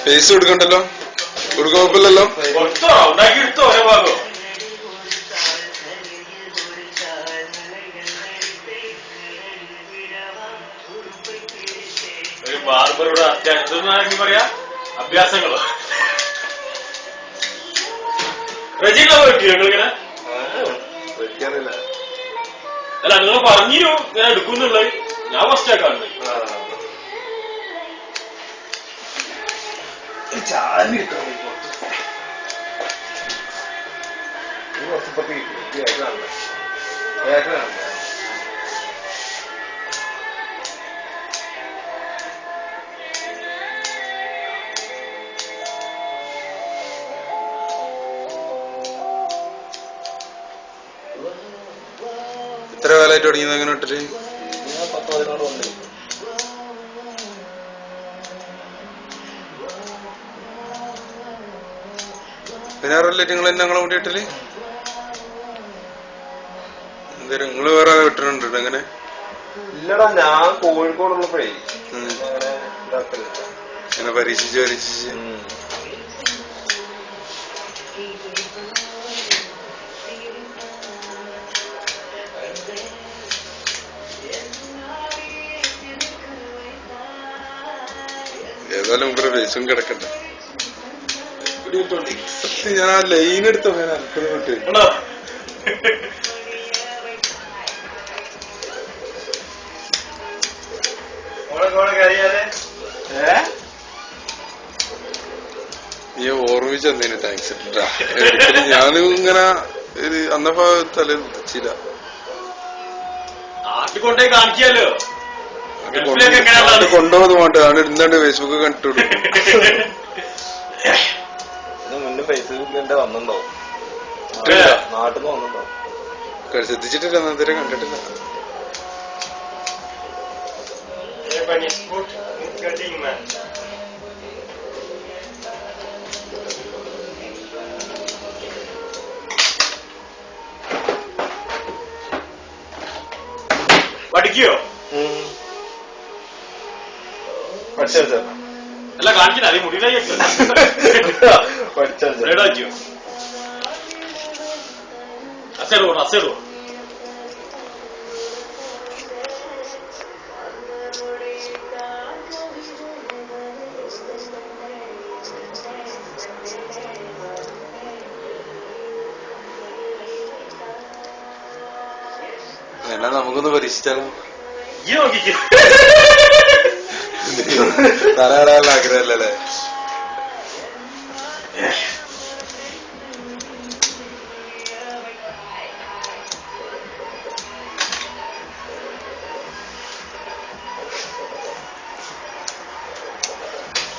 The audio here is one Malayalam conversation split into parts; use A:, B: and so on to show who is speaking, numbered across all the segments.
A: പേസ് കൊടുക്കണ്ടല്ലോ, കൊടുക്കാൻ കുഴപ്പമില്ലല്ലോ.
B: ഒരു ബാർബറുടെ അത്യാവശ്യം പറയാ അഭ്യാസങ്ങളോ റജികളെ പറ്റിയോ ഇങ്ങനെ? അല്ല നിങ്ങൾ പറഞ്ഞു ഞാൻ എടുക്കുന്നുള്ളത്, ഞാൻ ഫസ്റ്റ് ആക്കാണ്ട്
A: എത്ര കാലമായിട്ട് തുടങ്ങിയത് അങ്ങനെ ഇട്ടിട്ട്?
C: 10-15 ഉണ്ട്.
A: പതിനാറല്ലേ നിങ്ങൾ തന്നെ ഞങ്ങളെ കൂടി ഇട്ടല്? എന്തായാലും നിങ്ങള് വേറെ ഇട്ടിട്ടുണ്ട് അങ്ങനെ?
C: ഇല്ലടാ, ഞാൻ കോഴിക്കോടുള്ളപ്പോഴേ
A: അങ്ങനെ പരീക്ഷിച്ച് ഏതായാലും ഇവിടെ വേസും കിടക്കട്ടെ. ഞാൻ ആ ലൈൻ എടുത്ത അൽപ്പത് വിട്ട് നീ ഓർമ്മിച്ചെന്തേനു താങ്ക്സ്. ഞാനും ഇങ്ങനെ ഒരു അന്നപ്പോ തല ചില
B: നാട്ടിക്കൊണ്ടേ കാണിക്കാലോ,
A: കൊണ്ടുപോകുന്നത് വേണ്ട. ആണ് എന്താണ്ട് ഫേസ്ബുക്ക് കണ്ടിട്ടു.
C: മുന്നേ ഫേസ്ബുക്കിൽ വന്നിട്ടുണ്ടോ? നാട്ടിൽ നിന്ന് വന്നിട്ടുണ്ടോ?
A: ശ്രദ്ധിച്ചിട്ടില്ല, അന്നേരം കണ്ടിട്ടില്ല.
B: പഠിക്കോ? അല്ല കാണിക്കില്ല, അത് മുടിയിലായി അസേറോ അസേറോ
A: എന്നാ നമുക്കൊന്ന് പരീക്ഷിച്ചാലോ?
B: ഈ നോക്കിക്കോ,
A: തലയാടാനുള്ള ആഗ്രഹമല്ലേ?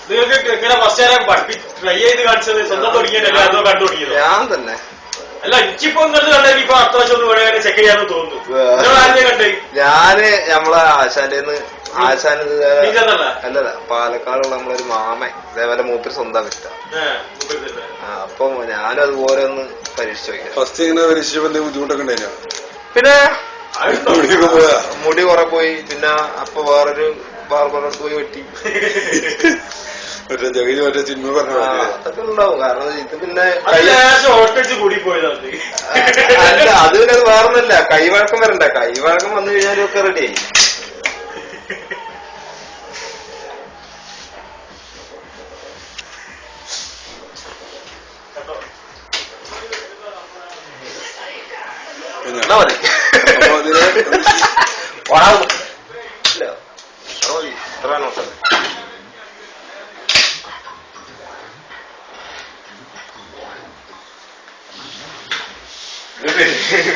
B: നിങ്ങൾക്ക് ഇങ്ങനെ ഫസ്റ്റ് ട്രൈ ചെയ്ത് കാണിച്ചത് സ്വന്തം തുടങ്ങിയതല്ലേ, അതോ കണ്ടു തുടങ്ങിയത്?
C: ഞാൻ തന്നെ.
B: അല്ല എനിക്കിപ്പോ ഇങ്ങനത്തെ കണ്ടാൽ ഇപ്പൊ അടുത്ത വർഷം ഒന്ന് വേണേ ചെക്ക് ചെയ്യാന്ന് തോന്നുന്നു. കണ്ടേ
C: ഞാന് നമ്മളെ അല്ലല്ല, പാലക്കാടുള്ള നമ്മളൊരു മാമൻ ഇതേപോലെ മൂപ്പര് സ്വന്തം വിറ്റ. അപ്പൊ ഞാനും അതുപോലെ ഒന്ന് പരീക്ഷിച്ചു നോക്കി.
A: ഫസ്റ്റ് ഇങ്ങനെ പരീക്ഷിച്ചപ്പോ ബുദ്ധിമുട്ടൊക്കെ ഉണ്ടായില്ല?
C: പിന്നെ മുടി കുറെ പോയി. പിന്നെ അപ്പൊ വേറൊരു ബാർബറടുത്ത് പോയി വെട്ടി.
A: മറ്റേ സിനിമ പറഞ്ഞു
C: അതൊക്കെ ഉണ്ടാവും. കാരണം ഇത് പിന്നെ
B: കൂടി പോയതാണ്.
C: അല്ല, അത് പിന്നെ അത് വേറൊന്നല്ല, കൈവഴക്കം വരണ്ട. കൈവഴക്കം വന്നു കഴിഞ്ഞാലും ഒക്കെ റെഡിയായി. മതി.